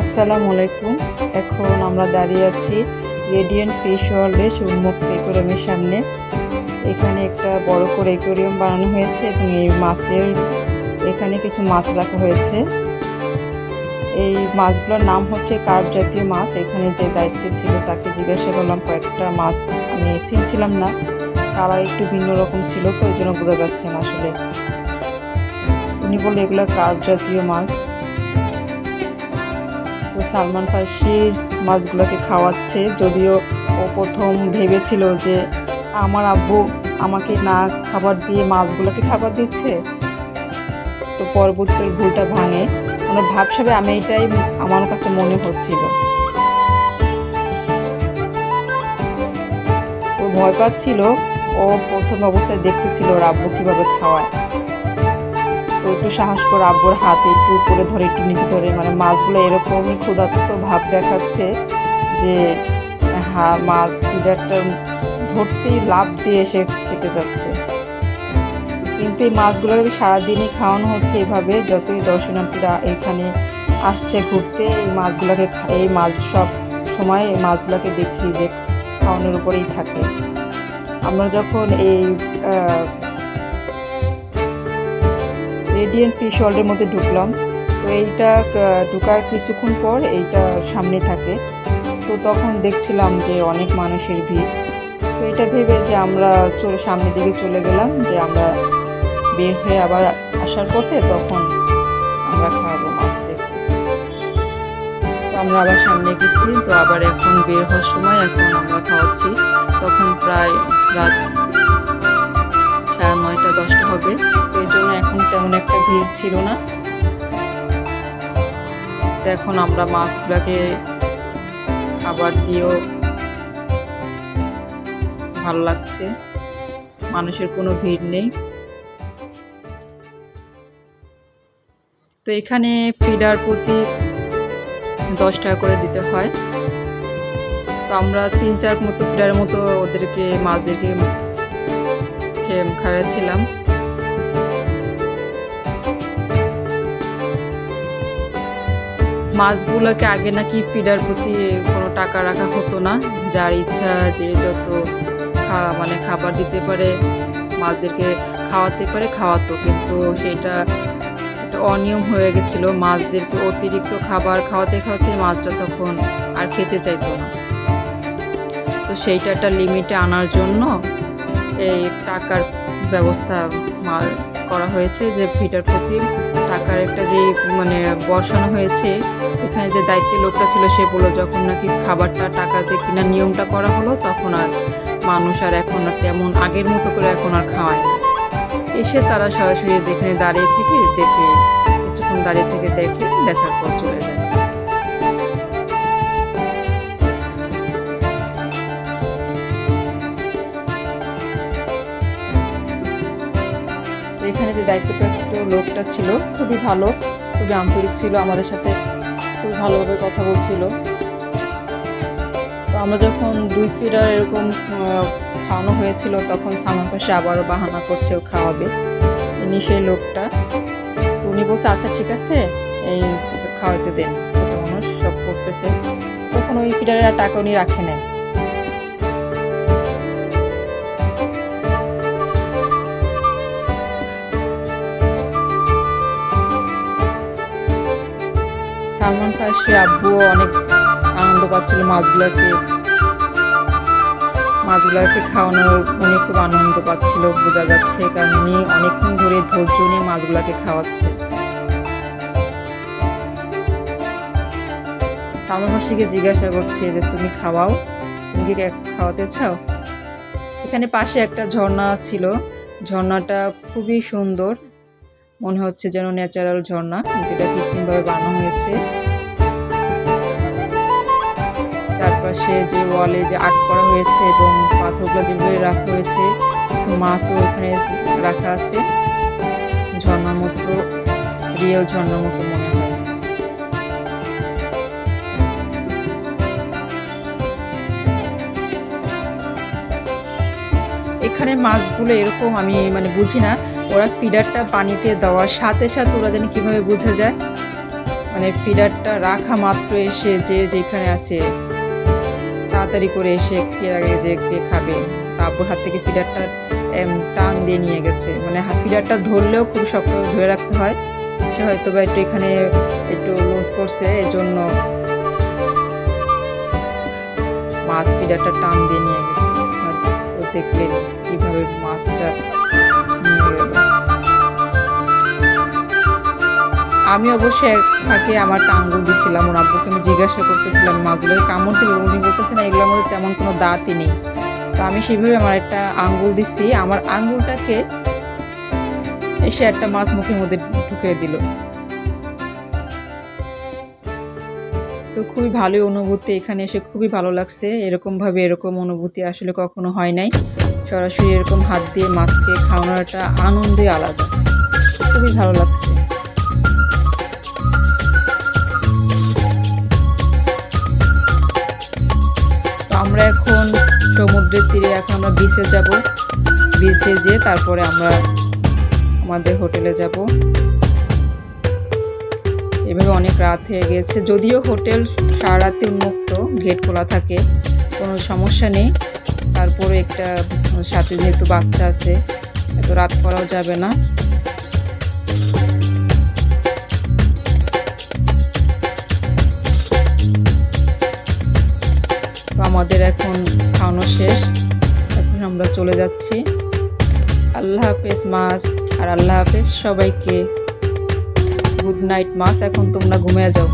আসসালামু আলাইকুম। এখন আমরা দাঁড়িয়ে আছি রেডিয়েন্ট ফিশ ওয়ার্ল্ডের উন্মুক্ত অ্যাকোয়ারিয়ামের সামনে। এখানে একটা বড় করে অ্যাকোয়ারিয়াম বানানো হয়েছে এবং এই মাছের এখানে কিছু মাছ রাখা হয়েছে। এই মাছগুলোর নাম হচ্ছে কার্প জাতীয় মাছ। এখানে যে দায়িত্বে ছিল তাকে জিজ্ঞাসা করলাম, কয়েকটা মাছ আমি চিনছিলাম না, কালার একটু ভিন্ন রকম ছিল, তো ওই জন্য বোঝা যাচ্ছে না আসলে। উনি বললো এগুলো কার্প জাতীয় মাছ। তো সালমান ফার্সি মাছগুলোকে খাওয়াচ্ছে, যদিও ও প্রথম ভেবেছিল যে আমার আব্বু আমাকে না খাবার দিয়ে মাছগুলোকে খাবার দিচ্ছে। তো পরবর্তী ভুলটা ভাঙে, ওনার ভাবসাবে আমি এটাই আমার কাছে মনে হচ্ছিল। ও ভয় পাচ্ছিল, ও প্রথম অবস্থায় দেখতেছিল ওর আব্বু কীভাবে খাওয়ায়। তো একটু সাহস করে আব্বুর হাতে একটু উপরে ধরে একটু নিচে ধরে, মানে মাছগুলো এরকমই ক্ষুধার্ত ভাব দেখাচ্ছে যে মাছ ফিডারটা ধরতেই লাফ দিয়ে এসে খেতে যাচ্ছে। কিন্তু এই মাছগুলোকে সারাদিনই খাওয়ানো হচ্ছে এভাবে। যতই দর্শনার্থীরা এখানে আসছে ঘুরতে, এই মাছ সব সময় এই মাছগুলোকে দেখি যে খাওয়ানোর উপরেই থাকে। আমরা যখন এই রেডিয়েন্ট ফিশ ওয়ার্ল্ডের মধ্যে ঢুকলাম, তো এইটা ঢুকার কিছুক্ষণ পর এইটা সামনে থাকে, তো তখন দেখছিলাম যে অনেক মানুষের ভিড়। তো এটা ভেবে যে আমরা সামনের দিকে চলে গেলাম, যে আমরা বের হয়ে আবার আসার পথে তখন আমরা খাওয়াবো মাছদেরকে। তো আমরা আবার সামনে গেছি, তো আবার এখন বের হওয়ার সময় এখন আমরা খাওয়াচ্ছি। তখন প্রায় রাত 9:30-10টা হবে, তো এই জন্য এখন তেমন একটা ভিড় ছিল না। তো এখন আমরা মাছগুলোকে খাবার দিয়েও ভালো লাগছে, মানুষের কোনো ভিড় নেই। তো এখানে ফিডার প্রতি 10 টাকা করে দিতে হয়। তো আমরা 3-4 মতো ফিডারের মতো মাছদেরকে খাওয়াচ্ছিলাম। মাছগুলোকে আগে নাকি ফিডার প্রতি কোনো টাকা রাখা হতো না, যার ইচ্ছা যে যত খাবার দিতে পারে, মাছদেরকে খাওয়াতে পারে খাওয়াতো। কিন্তু সেটা একটা অনিয়ম হয়ে গেছিলো, মাছদেরকে অতিরিক্ত খাবার খাওয়াতে খাওয়াতে মাছরা তখন আর খেতে চাইতো না। তো সেইটা একটা লিমিটে আনার জন্য এই টাকার ব্যবস্থা করা হয়েছে, যে ফিডার প্রতি টাকার একটা যে বসানো হয়েছে। এখানে যে দায়িত্বের লোকটা ছিল সে বললো, যখন নাকি খাবারটা টাকাতে কিনা নিয়মটা করা হলো, তখন আর মানুষ আর এখন আর তেমন আগের মতো করে এখন আর খাওয়ায় না। এসে তারা সরাসরি এখানে দাঁড়িয়ে থেকে কিছুক্ষণ দাঁড়িয়ে থেকে দেখার পর চলে যায়। এখানে যে দায়িত্বপ্রাপ্ত লোকটা ছিল খুবই ভালো, খুবই আন্তরিক ছিল, আমাদের সাথে খুব ভালোভাবে কথা বলছিল। তো আমরা যখন 2 ফিডার এরকম খাওয়ানো হয়েছিল, তখন সালমান পাশে আবারও বাহানা করছে ও খাওয়াবে। ইনি সেই লোকটা। উনি বলছে আচ্ছা ঠিক আছে, এই খাওয়াতে দেন, ছোটো মানুষ সব করতেছে। তখন ওই ফিডারের টাকা উনি রাখে নেয়। সালমান ফার্সি আব্বুও অনেক আনন্দ পাচ্ছিল মাছগুলোকে খাওয়ানোর। উনি খুব আনন্দ পাচ্ছিল, বোঝা যাচ্ছে, কারণ উনি অনেকক্ষণ ধরে ধৈর্য নিয়ে মাছগুলোকে খাওয়াচ্ছে। সালমান ফার্সিকে জিজ্ঞাসা করছে যে তুমি খাওয়াও, তুমি কি খাওয়াতে চাও? এখানে পাশে একটা ঝর্ণা ছিল, ঝর্ণাটা খুবই সুন্দর, মনে হচ্ছে যেন ন্যাচারাল ঝর্ণা, যেটা কৃত্রিমভাবে বানানো হয়েছে। চারপাশে যে ওয়ালে যে আর্ট করা হয়েছে এবং পাথরগুলো যেভাবে রাখা হয়েছে, কিছু মাছও এখানে রাখা আছে। ঝর্ণার মতো, রিয়েল ঝর্ণার মতো মনে হয়। এখানে মাছগুলো এরকম আমি বুঝি না, ওরা ফিডারটা পানিতে দেওয়ার সাথে সাথে ওরা জানি কীভাবে বোঝা যায়, মানে ফিডারটা রাখা মাত্র এসে যে যেখানে আছে তাড়াতাড়ি করে এসে কে আগে যে কে খাবে, আব্বুর হাত থেকে ফিডারটা টান দিয়ে নিয়ে গেছে। মানে ফিডারটা ধরলেও খুব শক্ত ধরে রাখতে হয়, সে হয়তো বা একটু এখানে একটু লুজ করছে, এজন্য মাছ ফিডারটা টান দিয়ে নিয়ে গেছে। তো দেখলেন কিভাবে মাছটা নিয়ে গেল। আমি অবশ্যই ফাঁকে আমার আঙ্গুল দিছিলাম, ওর আব্বুকে আমি জিজ্ঞাসা করতেছিলাম মাছগুলোকে কামড় দিবে, উনি বলতেছে না এগুলোর মধ্যে তেমন কোনো দাঁতই নেই। তো আমি সেইভাবে আমার একটা আঙ্গুল দিচ্ছি, আমার আঙ্গুলটাকে এসে একটা মাছ মুখের মধ্যে ঢুকিয়ে দিল। তো খুবই ভালোই অনুভূতি, এখানে এসে খুবই ভালো লাগছে। এরকম অনুভূতি আসলে কখনো হয় নাই। সরাসরি এরকম হাত দিয়ে মাছকে খাওয়ানোর একটা আনন্দই আলাদা, খুবই ভালো লাগছে। তো আমরা এখন সমুদ্রের তীরে, এখন আমরা বিচে যাব, বিচে যেয়ে তারপরে আমরা আমাদের হোটেলে যাব। এভাবে অনেক রাত হয়ে গেছে, যদিও হোটেল সারা রাতে উন্মুক্ত, গেট খোলা থাকে, কোনো সমস্যা নেই। তারপরে একটা সাথে যেহেতু বাচ্চা আছে, এত রাত করাও যাবে না। তো আমাদের এখন খাওয়ানো শেষ, এখন আমরা চলে যাচ্ছি। আল্লাহ হাফেজ মাছ, আর আল্লাহ হাফেজ সবাইকে। গুড নাইট মাছ, এখন তোমরা ঘুমিয়ে যাও।